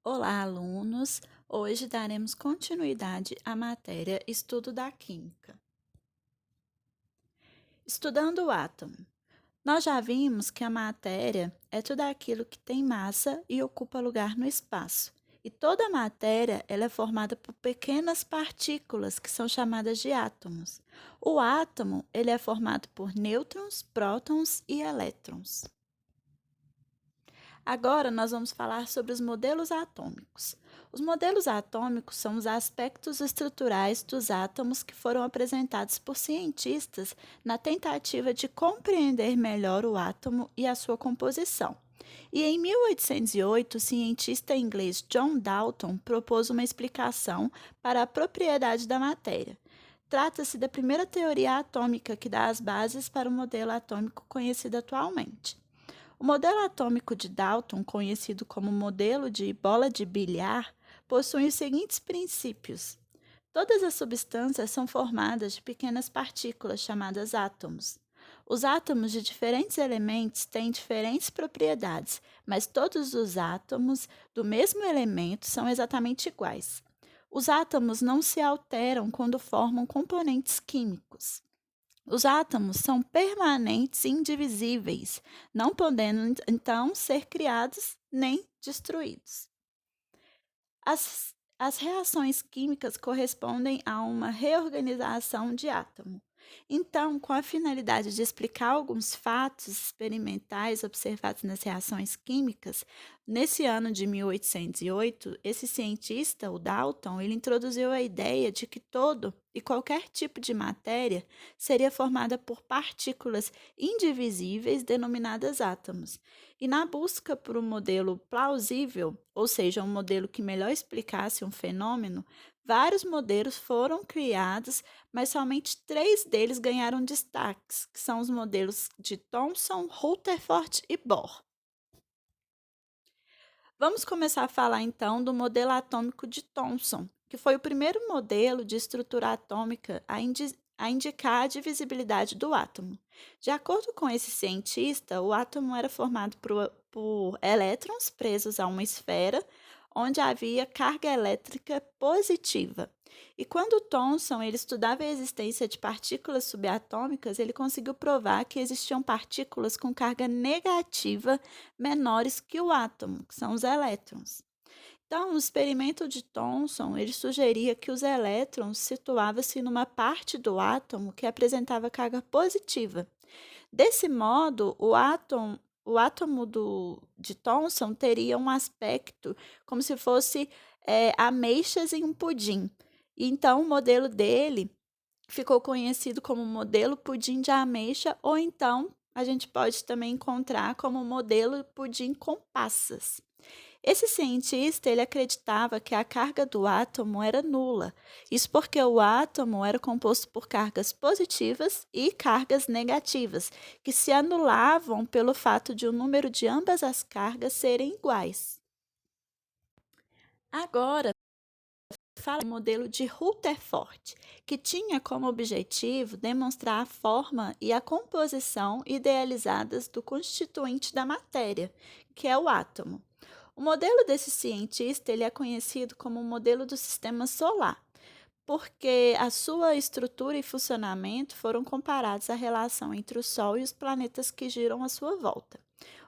Olá, alunos! Hoje daremos continuidade à matéria Estudo da Química. Estudando o átomo. Nós já vimos que a matéria é tudo aquilo que tem massa e ocupa lugar no espaço. E toda a matéria ela é formada por pequenas partículas que são chamadas de átomos. O átomo ele é formado por nêutrons, prótons e elétrons. Agora nós vamos falar sobre os modelos atômicos. Os modelos atômicos são os aspectos estruturais dos átomos que foram apresentados por cientistas na tentativa de compreender melhor o átomo e a sua composição. E em 1808, o cientista inglês John Dalton propôs uma explicação para a propriedade da matéria. Trata-se da primeira teoria atômica que dá as bases para o modelo atômico conhecido atualmente. O modelo atômico de Dalton, conhecido como modelo de bola de bilhar, possui os seguintes princípios. Todas as substâncias são formadas de pequenas partículas chamadas átomos. Os átomos de diferentes elementos têm diferentes propriedades, mas todos os átomos do mesmo elemento são exatamente iguais. Os átomos não se alteram quando formam componentes químicos. Os átomos são permanentes e indivisíveis, não podendo então ser criados nem destruídos. As reações químicas correspondem a uma reorganização de átomo. Então, com a finalidade de explicar alguns fatos experimentais observados nas reações químicas, nesse ano de 1808, esse cientista, o Dalton, ele introduziu a ideia de que todo e qualquer tipo de matéria seria formada por partículas indivisíveis denominadas átomos. E na busca por um modelo plausível, ou seja, um modelo que melhor explicasse um fenômeno, vários modelos foram criados, mas somente 3 deles ganharam destaques, que são os modelos de Thomson, Rutherford e Bohr. Vamos começar a falar então do modelo atômico de Thomson, que foi o primeiro modelo de estrutura atômica a indicar a divisibilidade do átomo. De acordo com esse cientista, o átomo era formado por elétrons presos a uma esfera onde havia carga elétrica positiva. E quando Thomson ele estudava a existência de partículas subatômicas, ele conseguiu provar que existiam partículas com carga negativa menores que o átomo, que são os elétrons. Então, o experimento de Thomson, ele sugeria que os elétrons situavam-se numa parte do átomo que apresentava carga positiva. Desse modo, o átomo de Thomson teria um aspecto como se fosse ameixas em um pudim. Então, o modelo dele ficou conhecido como modelo pudim de ameixa, ou então a gente pode também encontrar como modelo pudim com passas. Esse cientista ele acreditava que a carga do átomo era nula. Isso porque o átomo era composto por cargas positivas e cargas negativas, que se anulavam pelo fato de o número de ambas as cargas serem iguais. Agora, fala do modelo de Rutherford, que tinha como objetivo demonstrar a forma e a composição idealizadas do constituinte da matéria, que é o átomo. O modelo desse cientista ele é conhecido como o modelo do sistema solar, porque a sua estrutura e funcionamento foram comparados à relação entre o Sol e os planetas que giram à sua volta.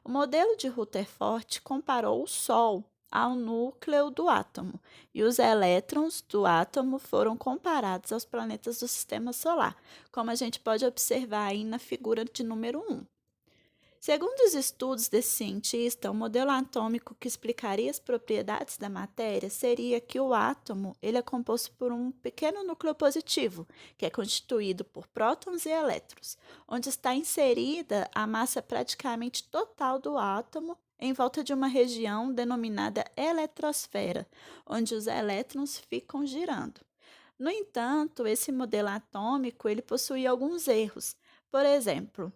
O modelo de Rutherford comparou o Sol ao núcleo do átomo, e os elétrons do átomo foram comparados aos planetas do sistema solar, como a gente pode observar aí na figura de número 1. Segundo os estudos desse cientista, o modelo atômico que explicaria as propriedades da matéria seria que o átomo ele é composto por um pequeno núcleo positivo, que é constituído por prótons e elétrons, onde está inserida a massa praticamente total do átomo em volta de uma região denominada eletrosfera, onde os elétrons ficam girando. No entanto, esse modelo atômico ele possui alguns erros. Por exemplo,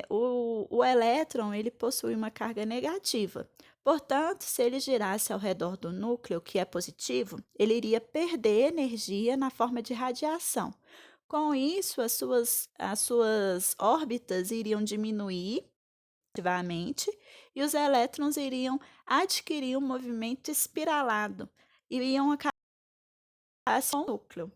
o elétron ele possui uma carga negativa. Portanto, se ele girasse ao redor do núcleo, que é positivo, ele iria perder energia na forma de radiação. Com isso, as suas órbitas iriam diminuir ativamente e os elétrons iriam adquirir um movimento espiralado e iam acabar com o núcleo.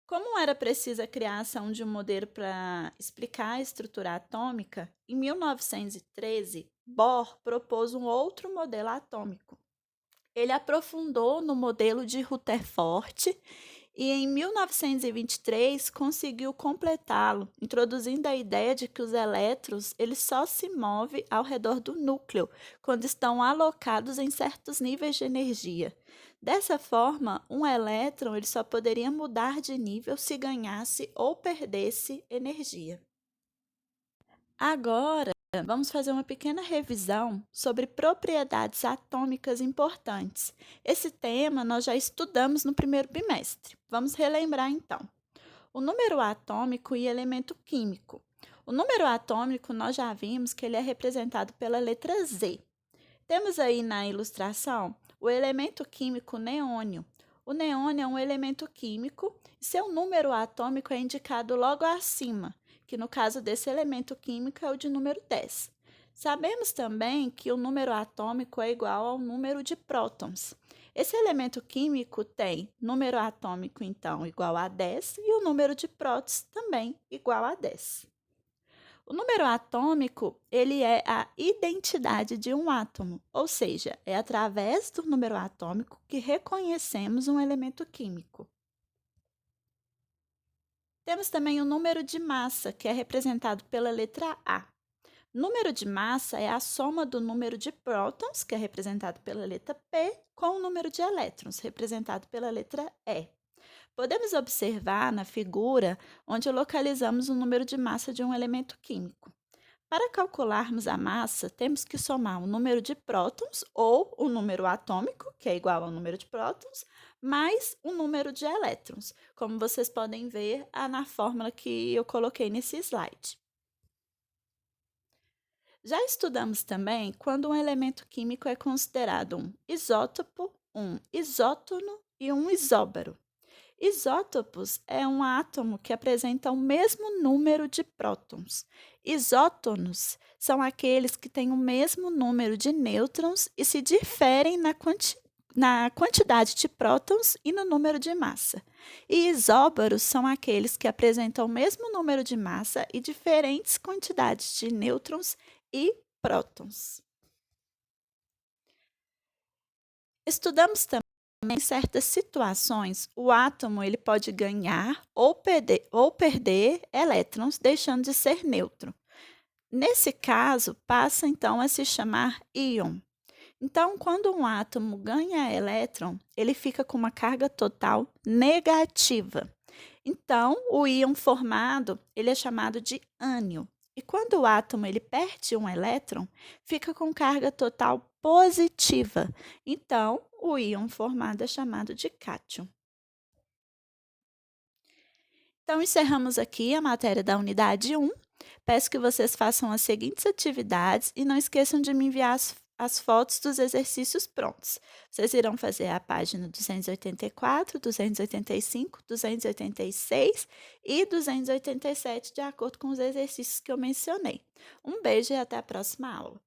Como era precisa a criação de um modelo para explicar a estrutura atômica, em 1913, Bohr propôs um outro modelo atômico. Ele aprofundou no modelo de Rutherford e, em 1923, conseguiu completá-lo, introduzindo a ideia de que os elétrons eles só se movem ao redor do núcleo quando estão alocados em certos níveis de energia. Dessa forma, um elétron ele só poderia mudar de nível se ganhasse ou perdesse energia. Agora, vamos fazer uma pequena revisão sobre propriedades atômicas importantes. Esse tema nós já estudamos no primeiro bimestre. Vamos relembrar então. O número atômico e elemento químico. O número atômico nós já vimos que ele é representado pela letra Z. Temos aí na ilustração o elemento químico neônio. O neônio é um elemento químico e seu número atômico é indicado logo acima, que no caso desse elemento químico é o de número 10. Sabemos também que o número atômico é igual ao número de prótons. Esse elemento químico tem número atômico, então, igual a 10 e o número de prótons também igual a 10. O número atômico, ele é a identidade de um átomo, ou seja, é através do número atômico que reconhecemos um elemento químico. Temos também o número de massa, que é representado pela letra A. Número de massa é a soma do número de prótons, que é representado pela letra P, com o número de elétrons, representado pela letra E. Podemos observar na figura onde localizamos o número de massa de um elemento químico. Para calcularmos a massa, temos que somar o número de prótons, ou o número atômico, que é igual ao número de prótons, mais o número de elétrons, como vocês podem ver na fórmula que eu coloquei nesse slide. Já estudamos também quando um elemento químico é considerado um isótopo, um isótono e um isóbaro. Isótopos é um átomo que apresenta o mesmo número de prótons. Isótonos são aqueles que têm o mesmo número de nêutrons e se diferem na quantidade de prótons e no número de massa. E isóbaros são aqueles que apresentam o mesmo número de massa e diferentes quantidades de nêutrons e prótons. Estudamos também em certas situações, o átomo ele pode ganhar ou perder elétrons, deixando de ser neutro. Nesse caso, passa então a se chamar íon. Então, quando um átomo ganha elétron, ele fica com uma carga total negativa. Então, o íon formado ele é chamado de ânion. E quando o átomo ele perde um elétron, fica com carga total positiva. Então, o íon formado é chamado de cátion. Então, encerramos aqui a matéria da unidade 1. Peço que vocês façam as seguintes atividades e não esqueçam de me enviar as fotos dos exercícios prontos. Vocês irão fazer a página 284, 285, 286 e 287, de acordo com os exercícios que eu mencionei. Um beijo e até a próxima aula.